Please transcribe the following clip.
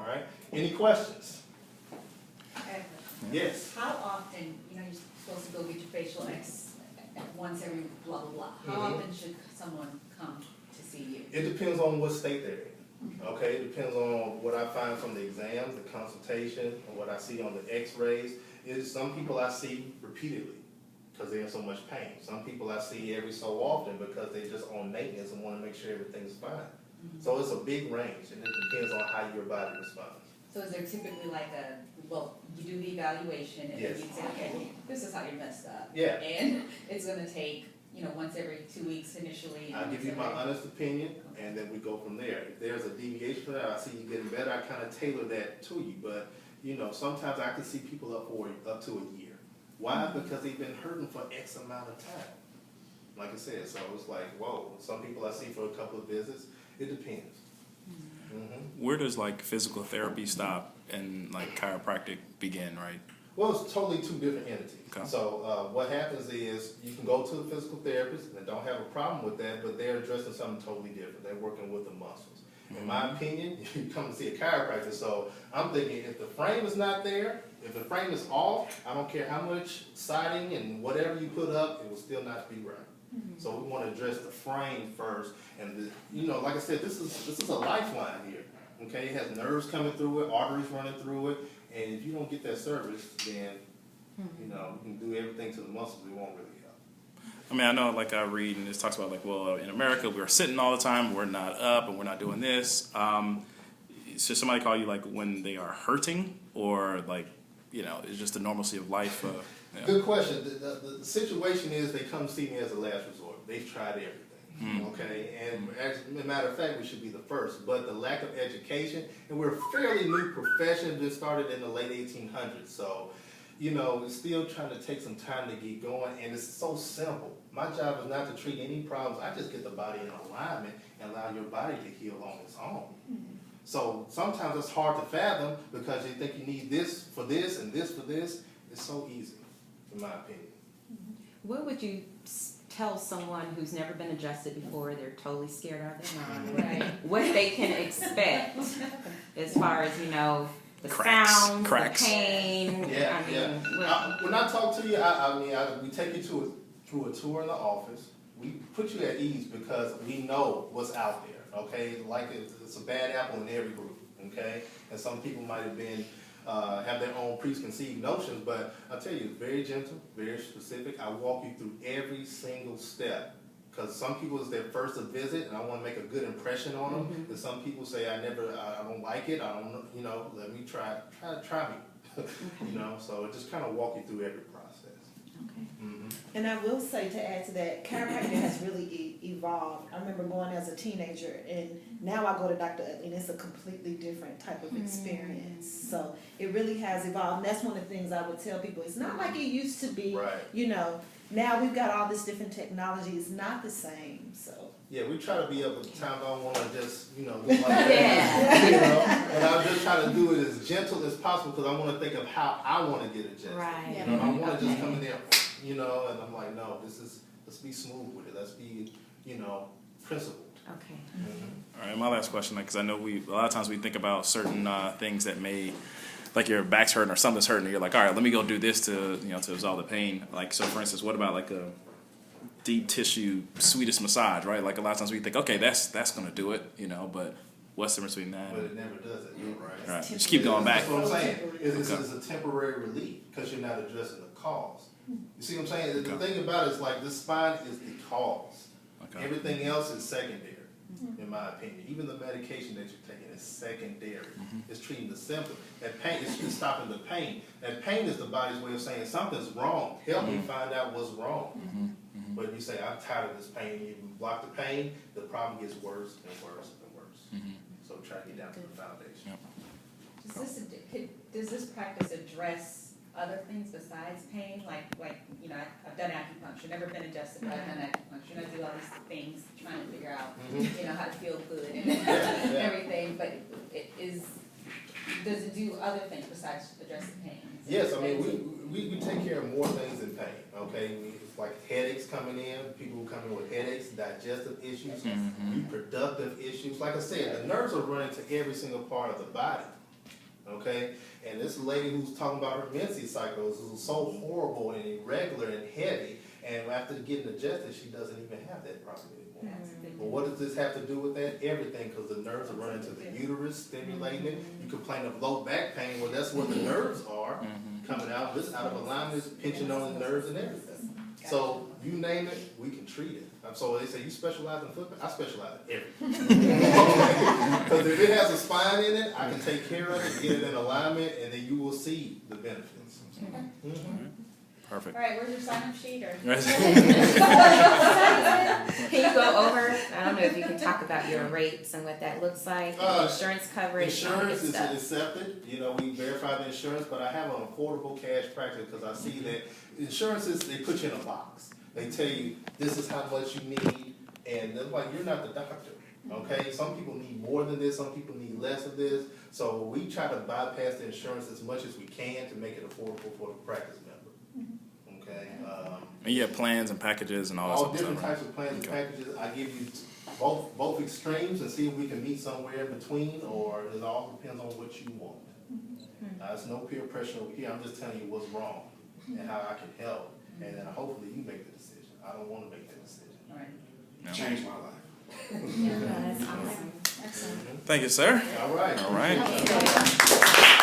All right. Any questions? Okay. Yes. How often, you're supposed to go get your facial X once every blah, blah, blah. How often should someone come to see you? It depends on what state they're in. Okay, it depends on what I find from the exams, the consultation, and what I see on the x-rays. Some people I see repeatedly because they're in so much pain. Some people I see every so often because they're just on maintenance and want to make sure everything's fine. So it's a big range, and it depends on how your body responds. So is there typically like you do the evaluation and Yes. then you say, okay, this is how you messed up. Yeah. And it's going to take, once every 2 weeks initially. I'll give you my honest opinion, and then we go from there. If there's a deviation from that, I see you getting better, I kind of tailor that to you. But, sometimes I can see people up to a year. Why? Because they've been hurting for X amount of time. Like I said, so it's like, whoa. Some people I see for a couple of visits. It depends. Where does physical therapy stop and chiropractic begin, right? Well, it's totally two different entities. Okay. So what happens is you can go to the physical therapist and they don't have a problem with that, but they're addressing something totally different. They're working with the muscles. In my opinion, you come to see a chiropractor. So I'm thinking if the frame is not there, if the frame is off, I don't care how much siding and whatever you put up, it will still not be right. So we want to address the frame first, and like I said, this is a lifeline here. Okay, it has nerves coming through it, arteries running through it, and if you don't get that service, then we can do everything to the muscles. It won't really help. I mean, I know, I read, and it talks about, in America, we're sitting all the time, we're not up, and we're not doing this. Should somebody call you, when they are hurting, or, it's just the normalcy of life? Good question. The situation is they come see me as a last resort. They've tried everything, okay? And as a matter of fact, we should be the first. But the lack of education, and we're a fairly new profession, just started in the late 1800s. So, we're still trying to take some time to get going, and it's so simple. My job is not to treat any problems. I just get the body in alignment and allow your body to heal on its own. So sometimes it's hard to fathom because you think you need this for this and this for this. It's so easy, in my opinion. What would you tell someone who's never been adjusted before, they're totally scared out of their mind, Right. what they can expect as far as, the sounds, cracks. the pain? When I talk to you, we take you through a tour in the office. We put you at ease because we know what's out there, okay? It's a bad apple in every group, okay? And some people might have been have their own preconceived notions, but I tell you, it's very gentle, very specific. I walk you through every single step because some people it's their first visit, and I want to make a good impression on them. And some people say, I don't like it. I don't, let me try me. So it just kind of walk you through every process. Okay. And I will say, to add to that, chiropractic has really evolved. I remember going as a teenager, and now I go to Dr. Utley, and it's a completely different type of experience. So it really has evolved, and that's one of the things I would tell people. It's not like it used to be. Right. Now we've got all this different technology. It's not the same. So. Yeah, we try to be up at the time. I don't want to just, look like that. But I'm just trying to do it as gentle as possible because I want to think of how I want to get adjusted. Right. I don't want to just come in there, and I'm like, no, let's be smooth with it. Let's be, principled. Okay. All right, my last question, because I know a lot of times we think about certain things that may, your back's hurting or something's hurting, and you're like, all right, let me go do this to absolve the pain. So for instance, what about a deep tissue Swedish massage, right? A lot of times we think, okay, that's going to do it, but what's the difference between that? But it never does it, you're right. Right. Just keep going back. That's what I'm saying. It's a temporary relief because you're not addressing the cause. You see what I'm saying? The thing about it is the spine is the cause. Okay. Everything else is secondary, in my opinion. Even the medication that you're taking is secondary. It's treating the symptom. That pain is stopping the pain. That pain is the body's way of saying something's wrong. Help me find out what's wrong. But if you say, I'm tired of this pain, and you block the pain, the problem gets worse and worse and worse. So try to get down to the foundation. Does this practice address other things besides pain? I've done acupuncture, never been adjusted, but I've done acupuncture, and I do all these things trying to figure out, how to feel good and everything. But does it do other things besides addressing pain? Yes, we take care of more things than pain. Okay, it's like headaches coming in, people who come in with headaches, digestive issues, reproductive issues. Like I said, the nerves are running to every single part of the body. okay? And this lady who's talking about her menses cycles is so horrible and irregular and heavy, and after getting adjusted, she doesn't even have that problem anymore. But what does this have to do with that? Everything, because the nerves are running to the uterus, stimulating it. You complain of low back pain, well, that's where the nerves are coming out. This out of alignment is pinching on the nerves and everything. So you name it, we can treat it. So they say you specialize in foot pain. I specialize in everything. Because if it has a spine in it, I can take care of it, get it in alignment, and then you will see the benefits. Perfect. All right, where's your sign-up sheet or? Can you go over, I don't know if you can talk about your rates and what that looks like, insurance coverage, all that Insurance is stuff. accepted, you know, we verify the insurance, but I have an affordable cash practice because I see that insurance is, they put you in a box. They tell you, this is how much you need, and they're like, you're not the doctor, okay? Some people need more than this, some people need less of this, so we try to bypass the insurance as much as we can to make it affordable for the practice member, okay? And you have plans and packages and all that All stuff. different right? types of plans and packages. I give you both extremes and see if we can meet somewhere in between, or it all depends on what you want. It's no peer pressure over here. I'm just telling you what's wrong and how I can help, and then hopefully you make the decision. I don't want to make that decision. All right. Yeah. Changed my life. Yeah, that's awesome. Excellent. Thank you, sir. All right. All right.